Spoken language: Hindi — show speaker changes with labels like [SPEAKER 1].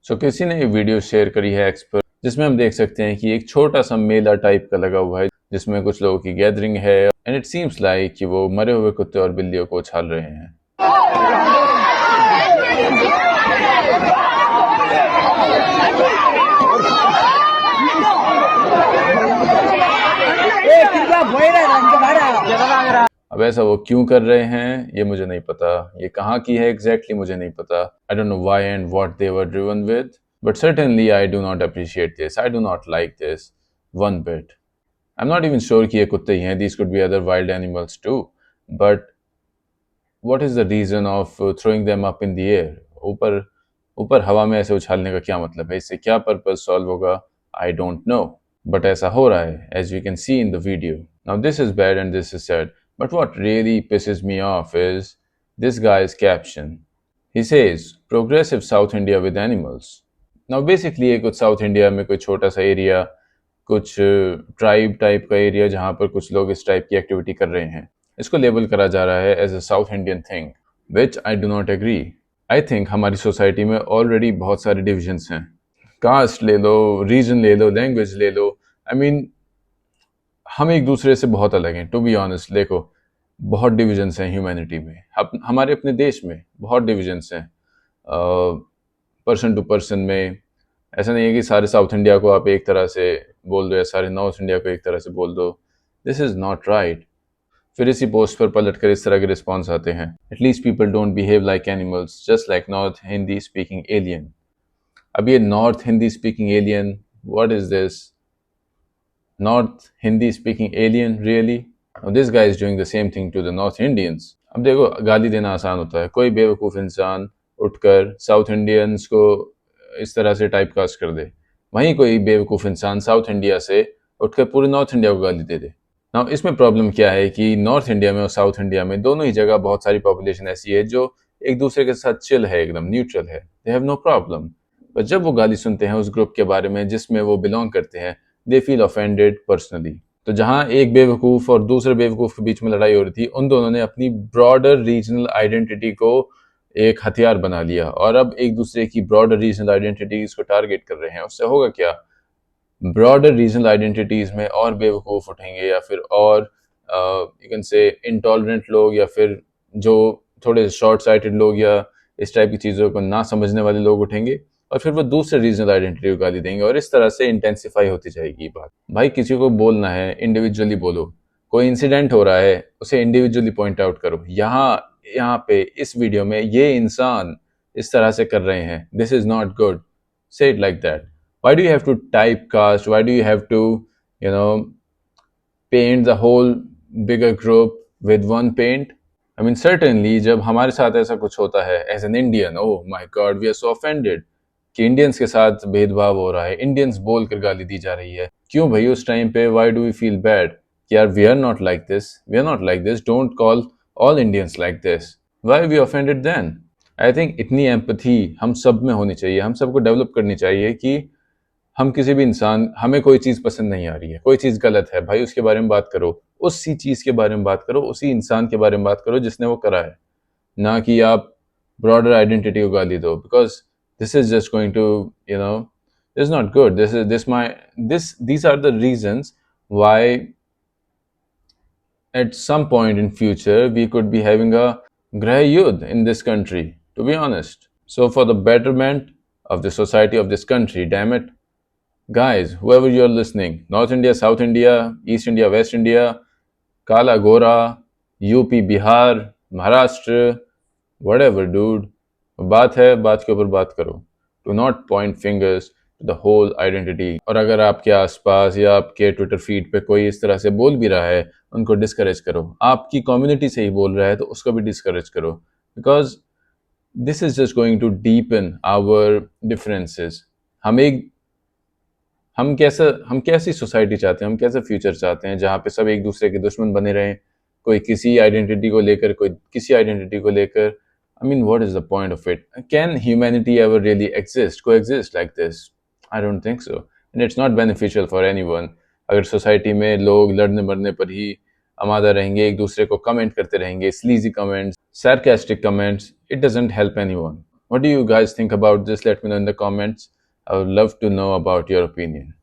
[SPEAKER 1] सो किसी ने एक वीडियो शेयर करी है एक्सपर्ट, जिसमें हम देख सकते हैं कि एक छोटा सा मेला टाइप का लगा हुआ है जिसमें कुछ लोगों की गैदरिंग है एंड इट सीम्स लाइक कि वो मरे हुए कुत्ते और बिल्लियों को उछाल रहे हैं। अब ऐसा वो क्यों कर रहे हैं ये मुझे नहीं पता, ये कहाँ की है एग्जैक्टली मुझे नहीं पता। I don't know why and what they were driven with, but certainly I do not appreciate this, I do not like this one bit. I am not even sure कि ये कुत्ते ही हैं, these could be other wild animals too, but what is the reason of throwing them up in the air? ऊपर ऊपर हवा में ऐसे उछालने का क्या मतलब है? इससे क्या पर्पज सॉल्व होगा? आई डोंट नो, बट ऐसा हो रहा है as we can see in the video. Now this is bad and this is sad, but what really pisses me off is this guy's caption. He says, progressive South India with animals. Now basically ये कुछ साउथ इंडिया में कोई छोटा सा एरिया, कुछ ट्राइब टाइप का एरिया जहाँ पर कुछ लोग इस टाइप की एक्टिविटी कर रहे हैं, इसको लेबल करा जा रहा है as a south Indian thing, which I do not agree. I think हमारी सोसाइटी में ऑलरेडी बहुत सारे डिविजन्स हैं, कास्ट ले लो, रीजन ले लो, लैंग्वेज ले लो। आई मीन हम एक दूसरे से बहुत अलग हैं, टू बी ऑनेस्ट। देखो, बहुत डिविजन्स हैं ह्यूमैनिटी में, हमारे अपने देश में बहुत डिविजन्स हैं पर्सन टू पर्सन में। ऐसा नहीं है कि सारे साउथ इंडिया को आप एक तरह से बोल दो या सारे नॉर्थ इंडिया को एक तरह से बोल दो। This is not right. फिर इसी पोस्ट पर पलट कर इस तरह के रिस्पॉन्स आते हैं, at least people don't behave like animals just like north Hindi speaking alien. अब ये north Hindi speaking alien, what is this? North Hindi speaking alien, really? Now this guy is doing the same thing to the North Indians. अब देखो, गाली देना आसान होता है, कोई बेवकूफ़ इंसान उठकर साउथ इंडियंस को इस तरह से टाइप कास्ट कर दे, वहीं कोई बेवकूफ़ इंसान साउथ इंडिया से उठकर पूरे नॉर्थ इंडिया को गाली दे दे। नाउ इसमें प्रॉब्लम क्या है कि नॉर्थ इंडिया में और साउथ इंडिया में दोनों ही जगह बहुत सारी पॉपुलेशन ऐसी है जो एक दूसरे के साथ चिल है, एकदम न्यूट्रल है, दे हैव नो प्रॉब्लम। पर जब वो गाली सुनते हैं उस ग्रुप के बारे में जिसमें वो बिलोंग करते हैं, दे फील ऑफेंडेड पर्सनली। तो जहां एक बेवकूफ़ और दूसरे बेवकूफ़ के बीच में लड़ाई हो रही थी, उन दोनों ने अपनी ब्रॉडर रीजनल आइडेंटिटी को एक हथियार बना लिया और अब एक दूसरे की ब्रॉडर रीजनल आइडेंटिटीज को टारगेट कर रहे हैं। उससे होगा क्या? ब्रॉडर रीजनल आइडेंटिटीज में और बेवकूफ़ उठेंगे या फिर और यू कैन से इंटॉलरेंट लोग या फिर जो थोड़े शॉर्ट साइटेड लोग या इस टाइप की चीज़ों को ना समझने वाले लोग उठेंगे और फिर वो दूसरे रीजनल आइडेंटिटी को गाली देंगे और इस तरह से इंटेंसिफाई होती जाएगी बात। भाई, किसी को बोलना है इंडिविजुअली बोलो, कोई इंसिडेंट हो रहा है उसे इंडिविजुअली पॉइंट आउट करो। यहाँ पे इस वीडियो में ये इंसान इस तरह से कर रहे हैं, this is not good, say it like that. Why do you have to type cast, why do you have to you know paint the whole bigger group with one paint? I mean certainly जब हमारे साथ ऐसा कुछ होता है as an Indian, oh my God, we are so offended कि इंडियंस के साथ भेदभाव हो रहा है, इंडियंस बोल कर गाली दी जा रही है। क्यों भाई? उस टाइम पे why do we feel bad कि यार we are not like this, we are not like this, don't call all Indians like this, why we offended then? I think इतनी एम्पैथी हम सब में होनी चाहिए, हम सबको डेवलप करनी चाहिए कि हम किसी भी इंसान, हमें कोई चीज़ पसंद नहीं आ रही है, कोई चीज़ गलत है, भाई उसके बारे में बात करो, उसी चीज़ के बारे में बात करो, उसी इंसान के बारे में बात करो जिसने वो करा है, ना कि आप ब्रॉडर आइडेंटिटी को गाली दो, because this is just going to, this is not good. These are the reasons why at some point in future we could be having a grah yudh in this country, to be honest. So for the betterment of the society of this country, damn it, guys, whoever you're listening, North India, South India, East India, West India, Kala Gora, UP, Bihar, Maharashtra, whatever, dude, बात है, बात के ऊपर बात करो। Do not point fingers to the whole identity. और अगर आपके आसपास या आपके ट्विटर फीड पे कोई इस तरह से बोल भी रहा है, उनको डिस्करेज करो। आपकी कम्युनिटी से ही बोल रहा है तो उसको भी डिस्करेज करो, because this is just going to deepen our differences. हम कैसी सोसाइटी चाहते हैं, हम कैसा फ्यूचर चाहते हैं जहाँ पे सब एक दूसरे के दुश्मन बने रहें, कोई किसी आइडेंटिटी को लेकर, कोई किसी आइडेंटिटी को लेकर। I mean, what is the point of it? Can humanity ever really coexist like this? I don't think so. And it's not beneficial for anyone. अगर सोसाइटी में लोग लड़ने मरने पर ही आमादा रहेंगे, एक दूसरे को कमेंट करते रहेंगे, sleazy comments, sarcastic comments, it doesn't help anyone. What do you guys think about this? Let me know in the comments. I would love to know about your opinion.